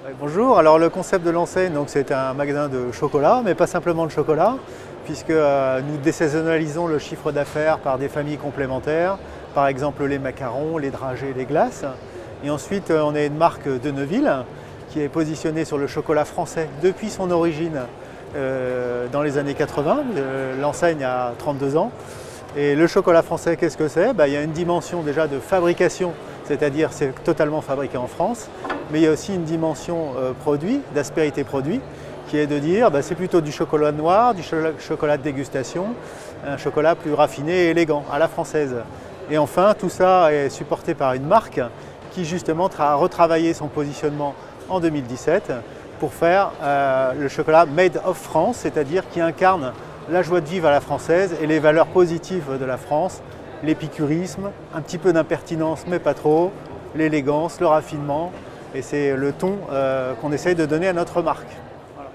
Ouais, bonjour, alors le concept de l'enseigne, c'est un magasin de chocolat, mais pas simplement de chocolat, puisque nous désaisonnalisons le chiffre d'affaires par des familles complémentaires, par exemple les macarons, les dragées, les glaces. Et ensuite, on est une marque de Neuville qui est positionnée sur le chocolat français depuis son origine dans les années 80. L'enseigne a 32 ans. Et le chocolat français, qu'est-ce que c'est? Il y a une dimension déjà de fabrication, c'est-à-dire c'est totalement fabriqué en France, mais il y a aussi une dimension produit, d'aspérité produit, qui est de dire c'est plutôt du chocolat noir, du chocolat de dégustation, un chocolat plus raffiné et élégant, à la française. Et enfin, tout ça est supporté par une marque qui justement a retravaillé son positionnement en 2017 pour faire le chocolat Made of France, c'est-à-dire qui incarne la joie de vivre à la française et les valeurs positives de la France, l'épicurisme, un petit peu d'impertinence mais pas trop, l'élégance, le raffinement, et c'est le ton qu'on essaye de donner à notre marque. Voilà.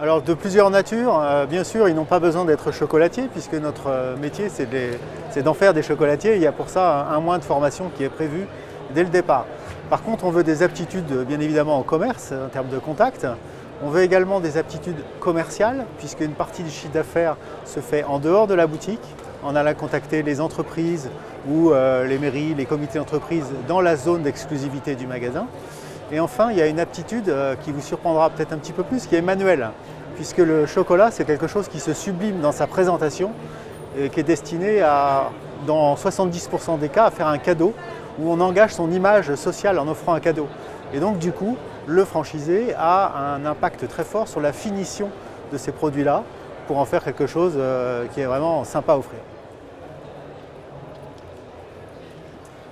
Alors de plusieurs natures, bien sûr ils n'ont pas besoin d'être chocolatiers puisque notre métier c'est d'en faire des chocolatiers, il y a pour ça un mois de formation qui est prévu dès le départ. Par contre on veut des aptitudes bien évidemment en commerce en termes de contact. On veut également des aptitudes commerciales, puisqu'une partie du chiffre d'affaires se fait en dehors de la boutique, en allant contacter les entreprises ou les mairies, les comités d'entreprise dans la zone d'exclusivité du magasin. Et enfin, il y a une aptitude qui vous surprendra peut-être un petit peu plus, qui est manuelle, puisque le chocolat, c'est quelque chose qui se sublime dans sa présentation et qui est destiné à, dans 70% des cas, à faire un cadeau, où on engage son image sociale en offrant un cadeau. Et donc du coup, le franchisé a un impact très fort sur la finition de ces produits-là pour en faire quelque chose qui est vraiment sympa à offrir.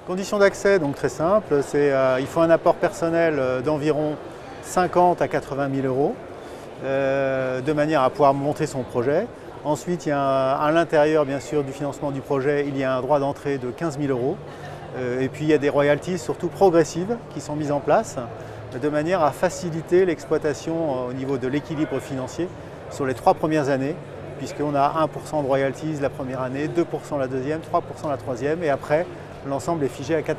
Conditions d'accès, donc très simple, il faut un apport personnel d'environ 50 à 80 000 euros de manière à pouvoir monter son projet. Ensuite, il y a à l'intérieur bien sûr du financement du projet, il y a un droit d'entrée de 15 000 euros. Et puis il y a des royalties surtout progressives qui sont mises en place de manière à faciliter l'exploitation au niveau de l'équilibre financier sur les 3 premières années, puisqu'on a 1% de royalties la première année, 2% la deuxième, 3% la troisième, et après l'ensemble est figé à 4%.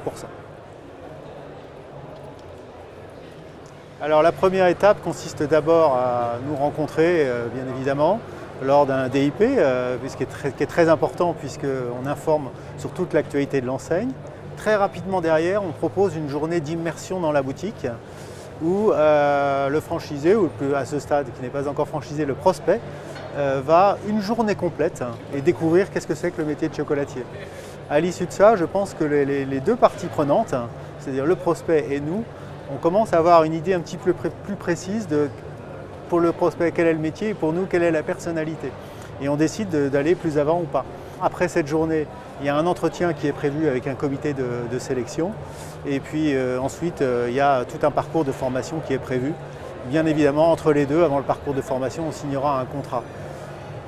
Alors la première étape consiste d'abord à nous rencontrer, bien évidemment, lors d'un DIP, qui est très important puisqu'on informe sur toute l'actualité de l'enseigne. Très rapidement derrière, on propose une journée d'immersion dans la boutique où le franchisé, ou à ce stade qui n'est pas encore franchisé, le prospect, va une journée complète et découvrir qu'est-ce que c'est que le métier de chocolatier. À l'issue de ça, je pense que les deux parties prenantes, c'est-à-dire le prospect et nous, on commence à avoir une idée un petit peu plus précise de, pour le prospect, quel est le métier et pour nous, quelle est la personnalité. Et on décide d'aller plus avant ou pas. Après cette journée, il y a un entretien qui est prévu avec un comité de sélection. Et puis ensuite, il y a tout un parcours de formation qui est prévu. Bien évidemment, entre les deux, avant le parcours de formation, on signera un contrat.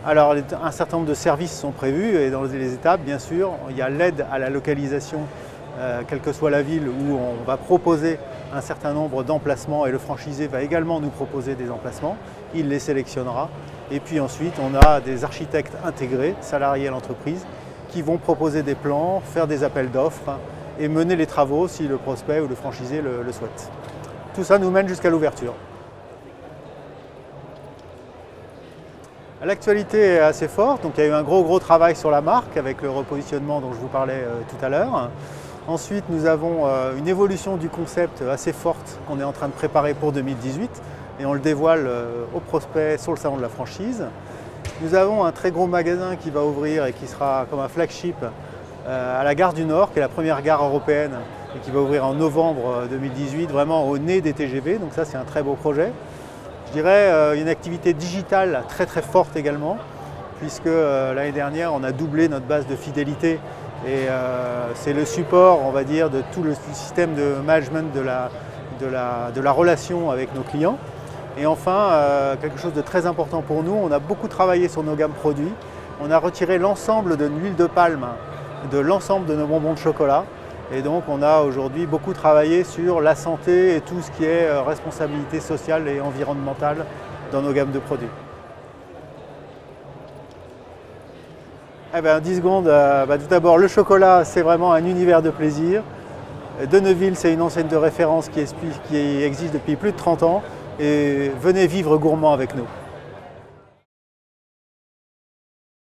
Alors, un certain nombre de services sont prévus et dans les étapes, bien sûr, il y a l'aide à la localisation, quelle que soit la ville, où on va proposer un certain nombre d'emplacements et le franchisé va également nous proposer des emplacements. Il les sélectionnera. Et puis ensuite, on a des architectes intégrés, salariés à l'entreprise, qui vont proposer des plans, faire des appels d'offres et mener les travaux si le prospect ou le franchisé le souhaite. Tout ça nous mène jusqu'à l'ouverture. L'actualité est assez forte, donc il y a eu un gros travail sur la marque avec le repositionnement dont je vous parlais tout à l'heure. Ensuite, nous avons une évolution du concept assez forte qu'on est en train de préparer pour 2018 et on le dévoile aux prospects sur le salon de la franchise. Nous avons un très gros magasin qui va ouvrir et qui sera comme un flagship à la gare du Nord, qui est la première gare européenne et qui va ouvrir en novembre 2018, vraiment au nez des TGV, donc ça c'est un très beau projet. Je dirais une activité digitale très forte également, puisque l'année dernière on a doublé notre base de fidélité et c'est le support, on va dire, de tout le système de management de la relation avec nos clients. Et enfin, quelque chose de très important pour nous, on a beaucoup travaillé sur nos gammes produits. On a retiré l'ensemble de l'huile de palme de l'ensemble de nos bonbons de chocolat. Et donc on a aujourd'hui beaucoup travaillé sur la santé et tout ce qui est responsabilité sociale et environnementale dans nos gammes de produits. Eh bien, 10 secondes, tout d'abord, le chocolat, c'est vraiment un univers de plaisir. De Neuville, c'est une enseigne de référence qui existe depuis plus de 30 ans et venez vivre gourmand avec nous.